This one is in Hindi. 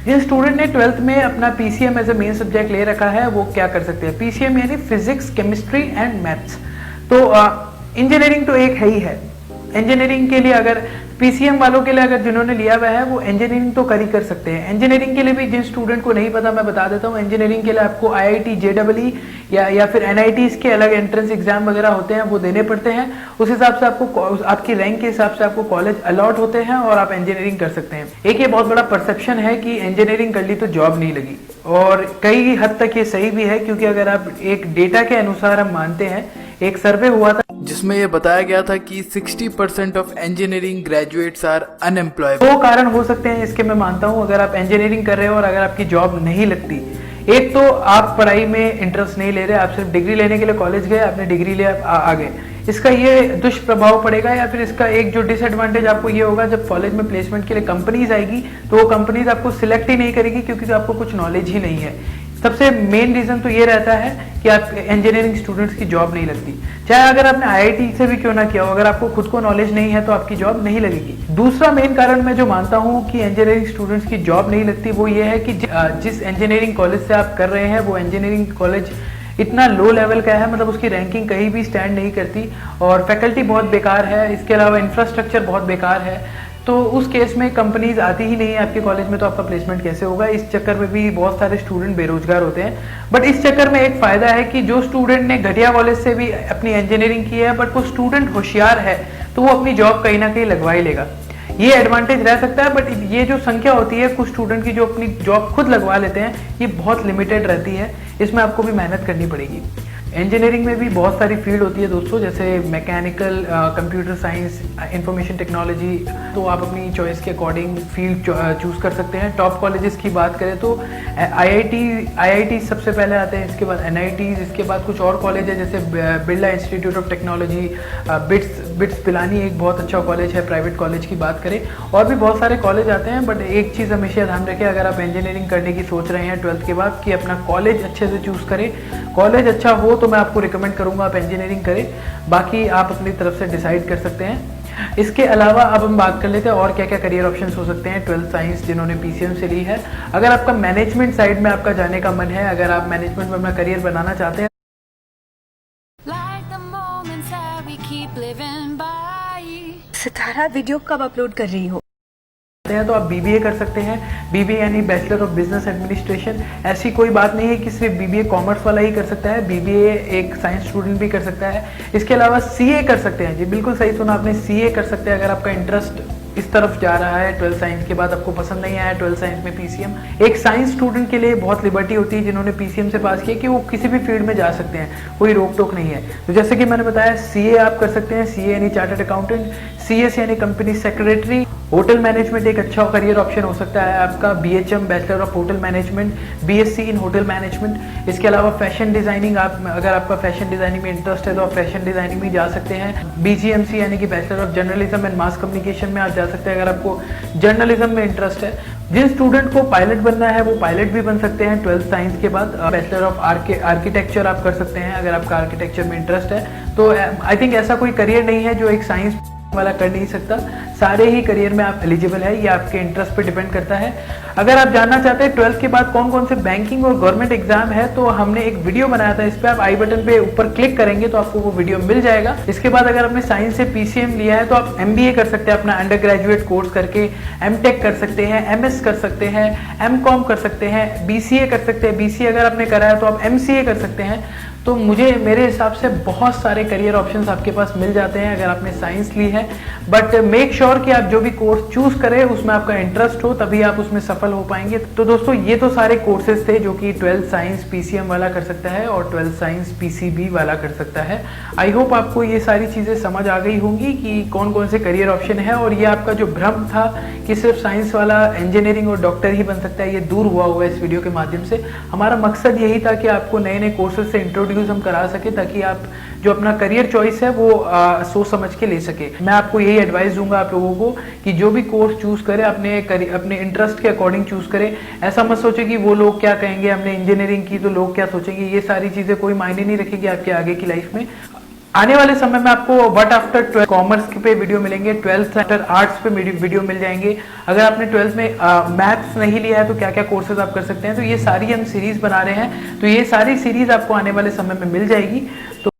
जिन स्टूडेंट ने 12th में अपना PCM as a main subject ले रखा है वो क्या कर सकते हैं? पीसीएम यानी फिजिक्स, केमिस्ट्री एंड मैथ्स। तो इंजीनियरिंग तो एक है ही है। इंजीनियरिंग के लिए अगर पीसीएम वालों के लिए अगर जिन्होंने लिया हुआ है वो इंजीनियरिंग तो कर सकते हैं। इंजीनियरिंग के लिए भी जिन स्टूडेंट को नहीं पता मैं बता देता हूँ, इंजीनियरिंग के लिए आपको आईआईटी जेईई या फिर एनआईटीज के अलग एंट्रेंस एग्जाम वगैरह होते हैं, वो देने पड़ते हैं। उस हिसाब से आपको आपकी रैंक के हिसाब से आपको कॉलेज अलॉट होते हैं और आप इंजीनियरिंग कर सकते हैं। एक ये बहुत बड़ा परसेप्शन है कि इंजीनियरिंग कर ली तो जॉब नहीं लगी, और कई हद तक ये सही भी है, क्योंकि अगर आप एक डेटा के अनुसार हम मानते हैं, एक सर्वे हुआ था जिसमें ये बताया गया था कि 60% of engineering graduates are unemployable. दो कारण हो सकते हैं इसके, मैं मानता हूं। अगर आप इंजीनियरिंग कर रहे हो और अगर आपकी जॉब नहीं लगती, एक तो आप पढ़ाई में इंटरेस्ट नहीं ले रहे, आप सिर्फ डिग्री लेने के लिए कॉलेज गए, आपने डिग्री ले आ गए, इसका ये दुष्प्रभाव पड़ेगा। या फिर इसका एक जो डिसएडवांटेज आपको ये होगा, जब कॉलेज में प्लेसमेंट के लिए कंपनीज आएगी तो वो कंपनीज आपको सिलेक्ट ही नहीं करेगी, क्योंकि आपको कुछ नॉलेज ही नहीं है। सबसे मेन रीजन तो ये रहता है कि आप इंजीनियरिंग स्टूडेंट्स की जॉब नहीं लगती, चाहे अगर आपने आईआईटी से भी क्यों ना किया हो, अगर आपको खुद को नॉलेज नहीं है तो आपकी जॉब नहीं लगेगी। दूसरा मेन कारण मैं जो मानता हूं कि इंजीनियरिंग स्टूडेंट्स की जॉब नहीं लगती, वो ये है कि जिस इंजीनियरिंग कॉलेज से आप कर रहे हैं वो इंजीनियरिंग कॉलेज इतना लो लेवल का है, मतलब उसकी रैंकिंग कहीं भी स्टैंड नहीं करती, और फैकल्टी बहुत बेकार है, इसके अलावा इंफ्रास्ट्रक्चर बहुत बेकार है। तो उस केस में कंपनीज आती ही नहीं है आपके कॉलेज में, तो आपका प्लेसमेंट कैसे होगा? इस चक्कर में भी बहुत सारे स्टूडेंट बेरोजगार होते हैं। बट इस चक्कर में एक फायदा है कि जो स्टूडेंट ने घटिया कॉलेज से भी अपनी इंजीनियरिंग की है, बट वो स्टूडेंट होशियार है, तो वो अपनी जॉब कहीं ना कहीं लगवा ही लेगा। ये एडवांटेज रह सकता है, बट ये जो संख्या होती है कुछ स्टूडेंट की जो अपनी जॉब खुद लगवा लेते हैं, ये बहुत लिमिटेड रहती है। इसमें आपको भी मेहनत करनी पड़ेगी। इंजीनियरिंग में भी बहुत सारी फील्ड होती है दोस्तों, जैसे mechanical, computer science, information technology, तो आप अपनी चॉइस के अकॉर्डिंग फील्ड चूज कर सकते हैं। टॉप कॉलेजेस की बात करें तो आईआईटी सबसे पहले आते हैं, इसके बाद एनआईटीज, इसके बाद कुछ और कॉलेज है जैसे Birla institute of technology, bits Pilani एक बहुत अच्छा कॉलेज है, प्राइवेट कॉलेज की बात करें, और भी बहुत सारे कॉलेज आते हैं। बट एक चीज़ हमेशा ध्यान रखें, अगर आप इंजीनियरिंग करने की सोच रहे हैं 12th के बाद, कि अपना कॉलेज अच्छे से चूज करें। कॉलेज अच्छा हो तो मैं आपको रिकमेंड करूंगा आप इंजीनियरिंग करें, बाकी आप अपनी तरफ से डिसाइड कर सकते हैं। इसके अलावा अब हम बात कर लेते हैं और क्या क्या करियर ऑप्शंस हो सकते हैं 12th साइंस जिन्होंने पीसीएम से ली है। अगर आपका मैनेजमेंट साइड में आपका जाने का मन है, अगर आप मैनेजमेंट में अपना करियर बनाना चाहते हैं, सितारा वीडियो कब अपलोड कर रही हो तो आप बीबीए कर सकते हैं। बीबीए यानी बैचलर ऑफ बिजनेस एडमिनिस्ट्रेशन। ऐसी कोई बात नहीं है कि सिर्फ बीबीए कॉमर्स वाला ही कर सकता है, बीबीए एक साइंस स्टूडेंट भी कर सकता है। इसके अलावा सीए कर सकते हैं। जी बिल्कुल सही सुना आपने, सीए कर सकते हैं अगर आपका इंटरेस्ट इस तरफ जा रहा है। 12th साइंस के बाद आपको पसंद नहीं आया 12th साइंस में पीसीएम, एक साइंस स्टूडेंट के लिए बहुत लिबर्टी होती है जिन्होंने पीसीएम से पास किया, कि वो किसी भी फील्ड में जा सकते हैं, कोई रोक टोक नहीं है। तो जैसे कि मैंने बताया, सीए आप कर सकते हैं, सीए यानी चार्टर्ड अकाउंटेंट, सीएस यानी कंपनी सेक्रेटरी, होटल मैनेजमेंट एक अच्छा करियर ऑप्शन हो सकता है आपका, BHM bachelor of hotel management, BSc in hotel management. इसके अलावा फैशन डिजाइनिंग, आप अगर आपका फैशन डिजाइनिंग में इंटरेस्ट है तो आप फैशन डिजाइनिंग में जा सकते हैं। बीजीएमसी यानी कि bachelor of journalism and mass communication में आप जा सकते हैं अगर आपको जर्नलिज्म में इंटरेस्ट है। जिन स्टूडेंट को पायलट बनना है वो पायलट भी बन सकते हैं 12th साइंस के बाद। बैचलर ऑफ आर्किटेक्चर आप कर सकते हैं अगर आपका आर्किटेक्चर में इंटरेस्ट है। तो आई थिंक ऐसा कोई करियर नहीं है जो एक साइंस वाला कर नहीं सकता, सारे ही करियर में आप एलिजिबल है, ये आपके इंटरेस्ट पे डिपेंड करता है। अगर आप जानना चाहते हैं 12th के बाद कौन कौन से बैंकिंग और गवर्नमेंट एग्जाम है, तो हमने एक वीडियो बनाया था, इस पे आप आई बटन पे ऊपर क्लिक करेंगे तो आपको वो वीडियो मिल जाएगा। इसके बाद अगर आपने साइंस से पीसीएम लिया है तो आप एमबीए कर सकते हैं, अपना अंडर ग्रेजुएट कोर्स करके, एमटेक कर सकते हैं, एमएस कर सकते हैं, एमकॉम कर सकते हैं, बीसीए कर सकते हैं। बीसीए अगर आपने करा है तो आप एमसीए कर सकते हैं। तो मेरे हिसाब से बहुत सारे करियर ऑप्शंस आपके पास मिल जाते हैं अगर आपने साइंस ली है। बट मेक श्योर कि आप जो भी कोर्स चूज करें उसमें आपका इंटरेस्ट हो, तभी आप उसमें सफल हो पाएंगे। तो दोस्तों ये तो सारे कोर्सेज थे जो कि 12th साइंस पीसीएम वाला कर सकता है और 12th साइंस पीसीबी वाला कर सकता है। आई होप आपको ये सारी चीजें समझ आ गई होंगी कि कौन कौन से करियर ऑप्शन है, और ये आपका जो भ्रम था कि सिर्फ साइंस वाला इंजीनियरिंग और डॉक्टर ही बन सकता है, ये दूर हुआ हुआ है इस वीडियो के माध्यम से। हमारा मकसद यही था कि आपको नए नए कोर्सेज से इंट्रोड्यूस हम करा सके, ताकि आप जो अपना करियर चॉइस है वो सोच समझ के ले सके। मैं आपको यही एडवाइस दूंगा आप लोगों को कि जो भी कोर्स चूज करें अपने इंटरेस्ट के अकॉर्डिंग चूज करें। ऐसा मत सोचे कि वो लोग क्या कहेंगे, हमने इंजीनियरिंग की तो लोग क्या सोचेंगे। ये सारी चीजें कोई मायने नहीं रखेगी आपके आगे की लाइफ में। आने वाले समय में आपको व्हाट आफ्टर 12 कॉमर्स पे वीडियो मिलेंगे, 12th आफ्टर आर्ट्स पे वीडियो मिल जाएंगे। अगर आपने 12th में मैथ्स नहीं लिया है तो क्या क्या कोर्सेज आप कर सकते हैं, तो ये सारी हम सीरीज बना रहे हैं, तो ये सारी सीरीज आपको आने वाले समय में मिल जाएगी। तो